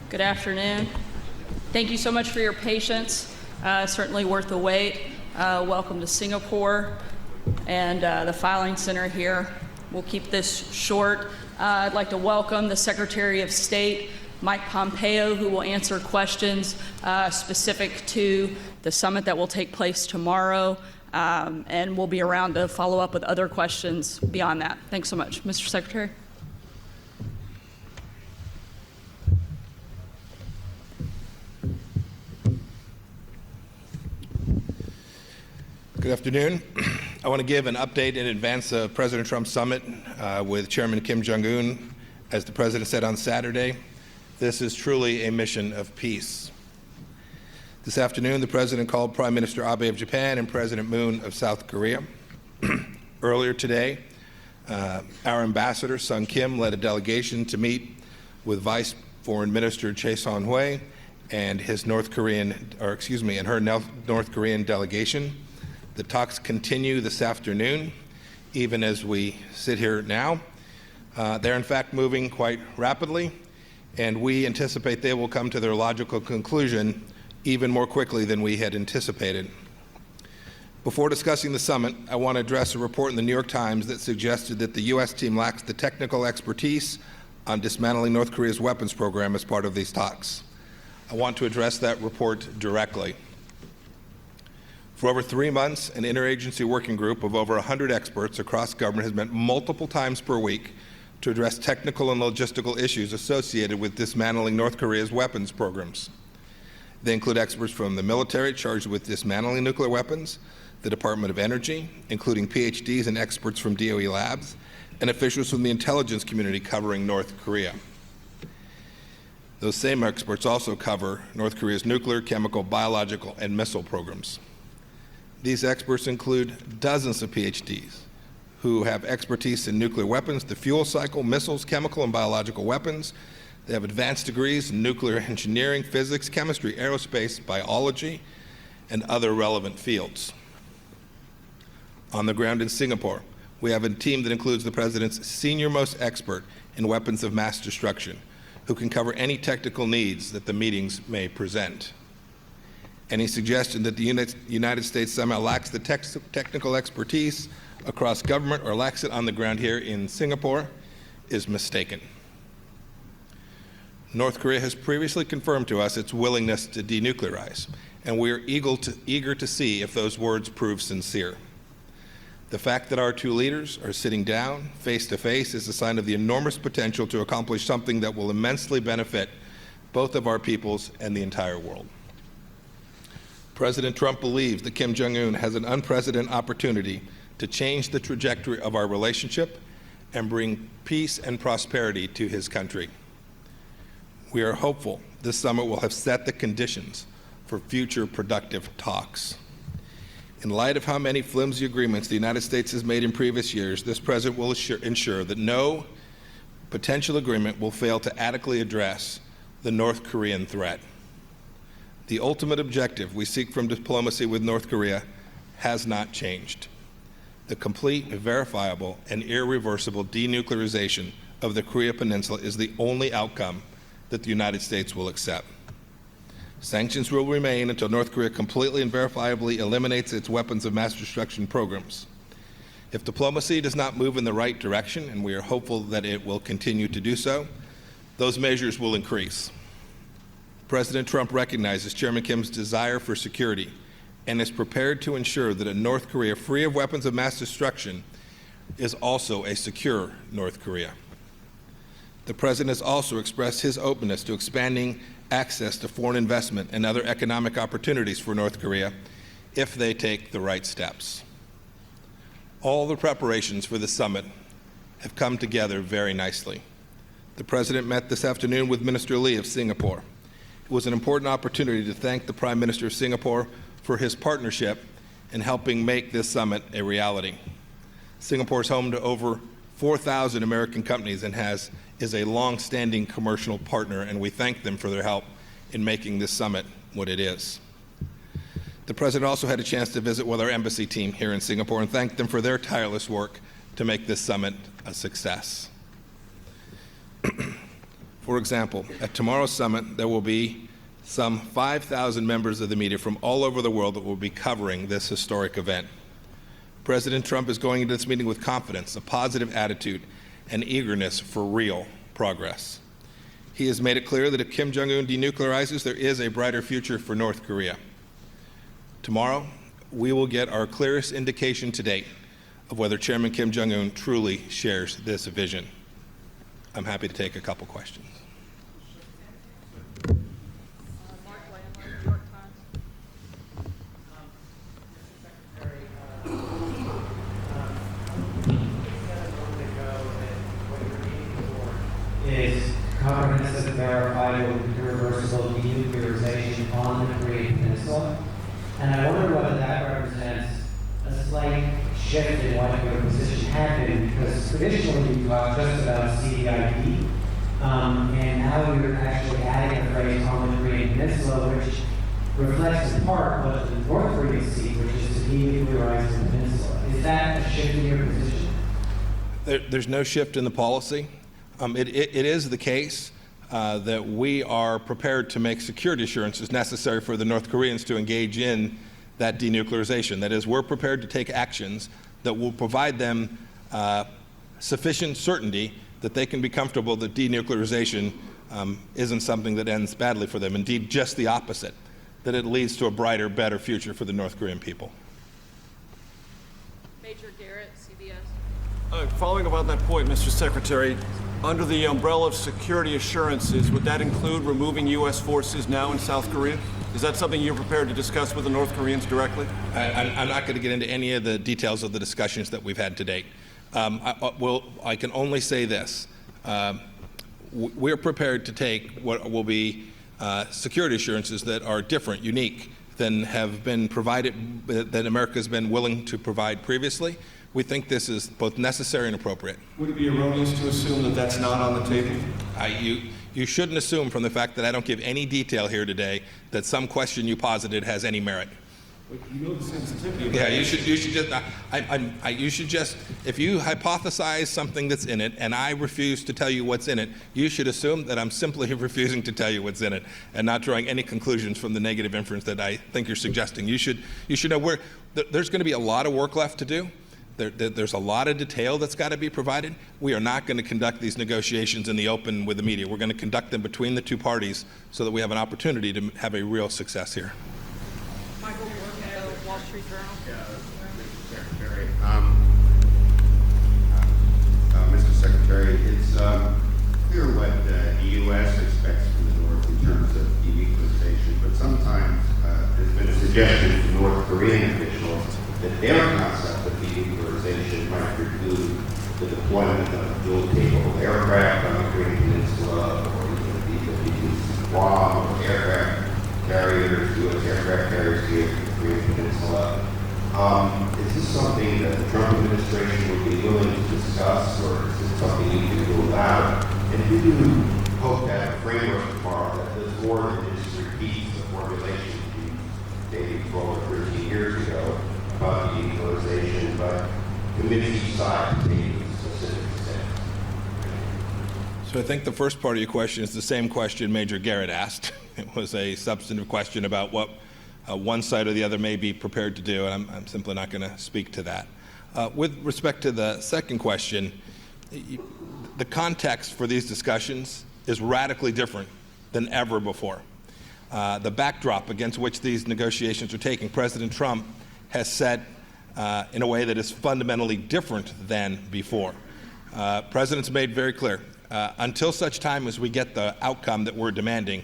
Good afternoon. Thank you so much for your patience. Certainly worth the wait. Welcome to Singapore and the filing center here. We'll keep this short. I'd like to welcome the Secretary of State, Mike Pompeo, who will answer questions specific to the summit that will take place tomorrow, and we'll be around to follow up with other questions beyond that. Thanks so much. Mr. Secretary. Good afternoon. I want to give an update in advance of President Trump's summit with Chairman Kim Jong Un. As the President said on Saturday, this is truly a mission of peace. This afternoon, the President called Prime Minister Abe of Japan and President Moon of South Korea. Earlier today, our Ambassador, Sung Kim, led a delegation to meet with Vice Foreign Minister Chae Son-hui and his and her North Korean delegation. The talks continue this afternoon, even as we sit here now. They're in fact moving quite rapidly, and we anticipate they will come to their logical conclusion even more quickly than we had anticipated. Before discussing the summit, I want to address a report in the New York Times that suggested that the U.S. team lacks the technical expertise on dismantling North Korea's weapons program as part of these talks. I want to address that report directly. For over 3 months, an interagency working group of over 100 experts across government has met multiple times per week to address technical and logistical issues associated with dismantling North Korea's weapons programs. They include experts from the military charged with dismantling nuclear weapons, the Department of Energy, including PhDs and experts from DOE labs, and officials from the intelligence community covering North Korea. Those same experts also cover North Korea's nuclear, chemical, biological, and missile programs. These experts include dozens of PhDs who have expertise in nuclear weapons, the fuel cycle, missiles, chemical and biological weapons. They have advanced degrees in nuclear engineering, physics, chemistry, aerospace, biology, and other relevant fields. On the ground in Singapore, we have a team that includes the President's senior-most expert in weapons of mass destruction, who can cover any technical needs that the meetings may present. Any suggestion that the United States somehow lacks the technical expertise across government or lacks it on the ground here in Singapore is mistaken. North Korea has previously confirmed to us its willingness to denuclearize, and we are eager to see if those words prove sincere. The fact that our two leaders are sitting down face to face is a sign of the enormous potential to accomplish something that will immensely benefit both of our peoples and the entire world. President Trump believes that Kim Jong Un has an unprecedented opportunity to change the trajectory of our relationship and bring peace and prosperity to his country. We are hopeful this summit will have set the conditions for future productive talks. In light of how many flimsy agreements the United States has made in previous years, this President will ensure that no potential agreement will fail to adequately address the North Korean threat. The ultimate objective we seek from diplomacy with North Korea has not changed. The complete, verifiable, and irreversible denuclearization of the Korean Peninsula is the only outcome that the United States will accept. Sanctions will remain until North Korea completely and verifiably eliminates its weapons of mass destruction programs. If diplomacy does not move in the right direction, and we are hopeful that it will continue to do so, those measures will increase. President Trump recognizes Chairman Kim's desire for security and is prepared to ensure that a North Korea free of weapons of mass destruction is also a secure North Korea. The President has also expressed his openness to expanding access to foreign investment and other economic opportunities for North Korea if they take the right steps. All the preparations for the summit have come together very nicely. The President met this afternoon with Minister Lee of Singapore. It was an important opportunity to thank the Prime Minister of Singapore for his partnership in helping make this summit a reality. Singapore is home to over 4,000 American companies and is a long-standing commercial partner, and we thank them for their help in making this summit what it is. The President also had a chance to visit with our embassy team here in Singapore and thank them for their tireless work to make this summit a success. For example, at tomorrow's summit, there will be some 5,000 members of the media from all over the world that will be covering this historic event. President Trump is going into this meeting with confidence, a positive attitude, and eagerness for real progress. He has made it clear that if Kim Jong Un denuclearizes, there is a brighter future for North Korea. Tomorrow, we will get our clearest indication to date of whether Chairman Kim Jong Un truly shares this vision. I'm happy to take a couple questions. Is comprehensive, verifiable, irreversible denuclearization on the Korean Peninsula. And I wonder whether that represents a slight shift in what your position had been, because traditionally you talked just about CDIP, and now you're actually adding a phrase on the Korean Peninsula, which reflects in part what the North Koreans seek, which is to denuclearize the peninsula. Is that a shift in your position? There's no shift in the policy. It is the case that we are prepared to make security assurances necessary for the North Koreans to engage in that denuclearization. That is, we're prepared to take actions that will provide them sufficient certainty that they can be comfortable that denuclearization isn't something that ends badly for them. Indeed, just the opposite, that it leads to a brighter, better future for the North Korean people. Major Garrett, CBS. Following up on that point, Mr. Secretary, under the umbrella of security assurances, would that include removing U.S. forces now in South Korea? Is that something you're prepared to discuss with the North Koreans directly? I'm not going to get into any of the details of the discussions that we've had to date. I can only say this. We're prepared to take what will be security assurances that are different, unique, than have been provided, that America has been willing to provide previously. We think this is both necessary and appropriate. Would it be erroneous to assume that that's not on the table? You shouldn't assume from the fact that I don't give any detail here today that some question you posited has any merit. But you know the sensitivity of Yeah, that. you should just, if you hypothesize something that's in it and I refuse to tell you what's in it, you should assume that I'm simply refusing to tell you what's in it and not drawing any conclusions from the negative inference that I think you're suggesting. You should know there's going to be a lot of work left to do. There's a lot of detail that's got to be provided. We are not going to conduct these negotiations in the open with the media. We're going to conduct them between the two parties so that we have an opportunity to have a real success here. Michael Pompeo, Wall Street Journal. Secretary. Mr. Secretary, it's clear what the U.S. expects from the North in terms of denuclearization, but sometimes there's been a suggestion from North Korean officials that their concept of denuclearization might preclude the deployment of dual-capable aircraft on the Korean Peninsula, or even the Guam, or aircraft carriers, U.S. aircraft carriers here in the Korean Peninsula. Is this something that the Trump administration would be willing to discuss, or is this something you can rule out? And do you hope to have a framework tomorrow that does more than just repeat the formulation dated 12 or 13 years ago about denuclearization, but commits each side to taking specific steps? So I think the first part of your question is the same question Major Garrett asked. It was a substantive question about what one side or the other may be prepared to do, and I'm simply not going to speak to that. With respect to the second question, the context for these discussions is radically different than ever before. The backdrop against which these negotiations are taking, President Trump has set in a way that is fundamentally different than before. President's made very clear, until such time as we get the outcome that we're demanding,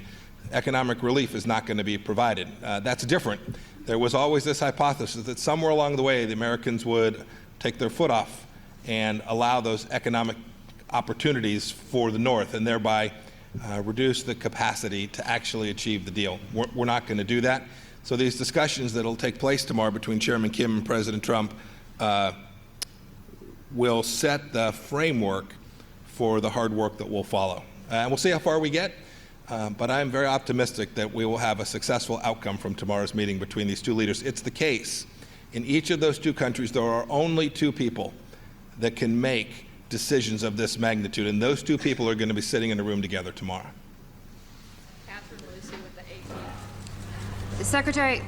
economic relief is not going to be provided. That's different. There was always this hypothesis that somewhere along the way the Americans would take their foot off and allow those economic opportunities for the North and thereby reduce the capacity to actually achieve the deal. We're not going to do that. So these discussions that will take place tomorrow between Chairman Kim and President Trump will set the framework for the hard work that will follow. And we'll see how far we get. But I'm very optimistic that we will have a successful outcome from tomorrow's meeting between these two leaders. It's the case. In each of those two countries, there are only two people that can make decisions of this magnitude. And those two people are going to be sitting in a room together tomorrow. Catherine Lucy with the 18th. Secretary,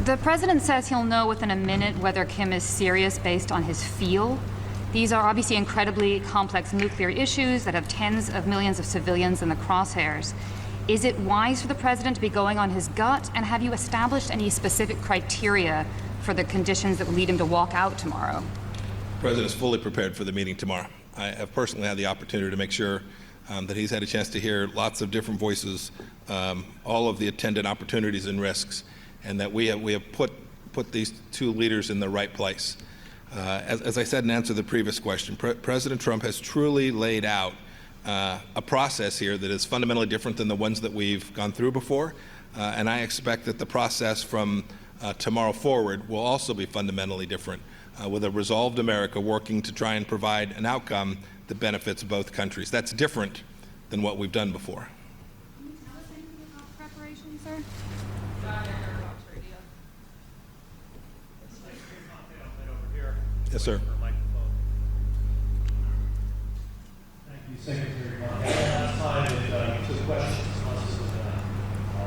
the president says he'll know within a minute whether Kim is serious based on his feel. These are obviously incredibly complex nuclear issues that have tens of millions of civilians in the crosshairs. Is it wise for the president to be going on his gut? And have you established any specific criteria for the conditions that would lead him to walk out tomorrow? The president is fully prepared for the meeting tomorrow. I have personally had the opportunity to make sure that he's had a chance to hear lots of different voices, all of the attendant opportunities and risks, and that we have put these two leaders in the right place. As I said in answer to the previous question, President Trump has truly laid out a process here that is fundamentally different than the ones that we've gone through before, and I expect that the process from tomorrow forward will also be fundamentally different, with a resolved America working to try and provide an outcome that benefits both countries. That's different than what we've done before. Can you tell us anything about preparation, sir? Yes, sir. Thank you, Secretary Pompeo. Last time that you took questions from us in the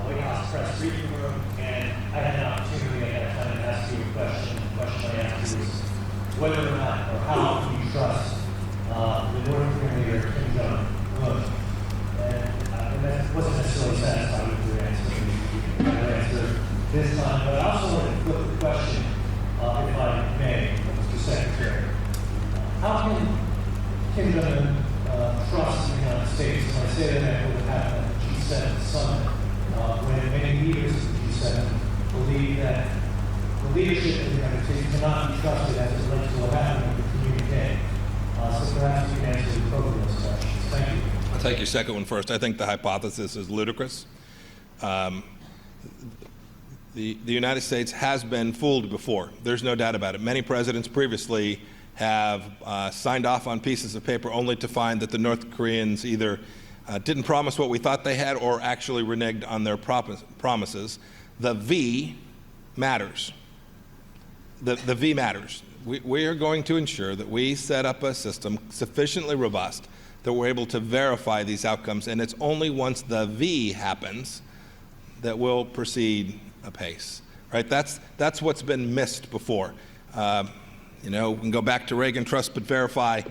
White House press briefing room, and I had an opportunity at that time to ask you a question. The question I asked you was whether or not, or how can you trust the North Korean leader Kim Jong Un? And that wasn't necessarily satisfied with your answer this time, but I also wanted to flip the question, if I may, Mr. Secretary. How can Kim Jong Un trust the United States? And I say that what happened at the G7 summit, when many leaders of the G7 believe that the leadership of the United States cannot be trusted as it relates to what happened with the communique. So perhaps you can answer both of those questions. Thank you. I'll take your second one first. I think the hypothesis is ludicrous. The United States has been fooled before. There's no doubt about it. Many presidents previously have signed off on pieces of paper only to find that the North Koreans either didn't promise what we thought they had or actually reneged on their promises. The V matters. The V matters. We are going to ensure that we set up a system sufficiently robust that we're able to verify these outcomes, and it's only once the V happens that we'll proceed apace. Right? That's what's been missed before. We can go back to Reagan, trust but verify.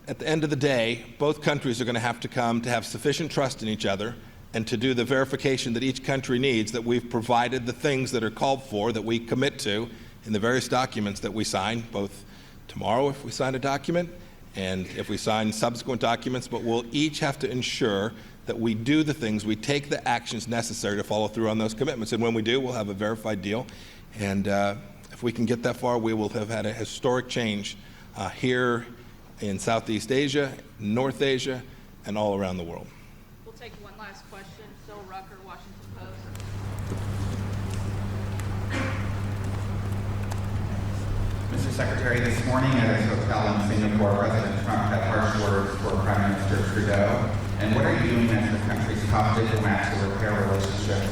At the end of the day, both countries are going to have to come to have sufficient trust in each other and to do the verification that each country needs, that we've provided the things that are called for, that we commit to in the various documents that we sign, both tomorrow if we sign a document and if we sign subsequent documents, but we'll each have to ensure that we do the things, we take the actions necessary to follow through on those commitments. And when we do, we'll have a verified deal. And if we can get that far, we will have had a historic change here in Southeast Asia, North Asia, and all around the world. We'll take one last question. Phil Rucker, Washington Post. Mr. Secretary, this morning at his hotel in Singapore, President Trump had harsh words for Prime Minister Trudeau. And what are you doing as the country's top diplomat to repair relationships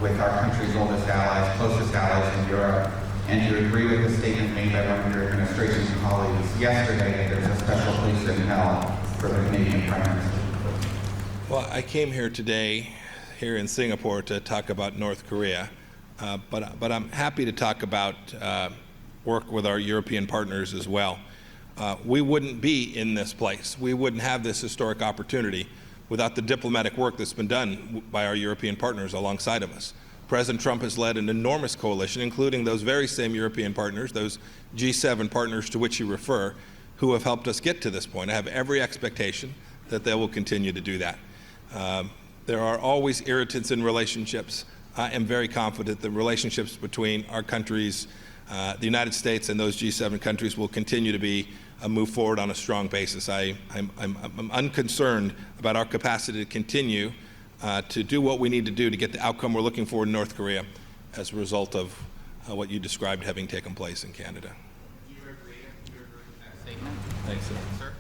with our country's oldest allies, closest allies in Europe? And do you agree with the statement made by one of your administration's colleagues yesterday that there's a special place in hell for the Canadian Prime Minister? Well, I came here today, here in Singapore, to talk about North Korea, but I'm happy to talk about work with our European partners as well. We wouldn't be in this place. We wouldn't have this historic opportunity without the diplomatic work that's been done by our European partners alongside of us. President Trump has led an enormous coalition, including those very same European partners, those G7 partners to which you refer, who have helped us get to this point. I have every expectation that they will continue to do that. There are always irritants in relationships. I am very confident that relationships between our countries, the United States and those G7 countries, will continue to be move forward on a strong basis. I'm unconcerned about our capacity to continue to do what we need to do to get the outcome we're looking for in North Korea as a result of what you described having taken place in Canada. Do you agree with that statement? Thanks, sir. Sir?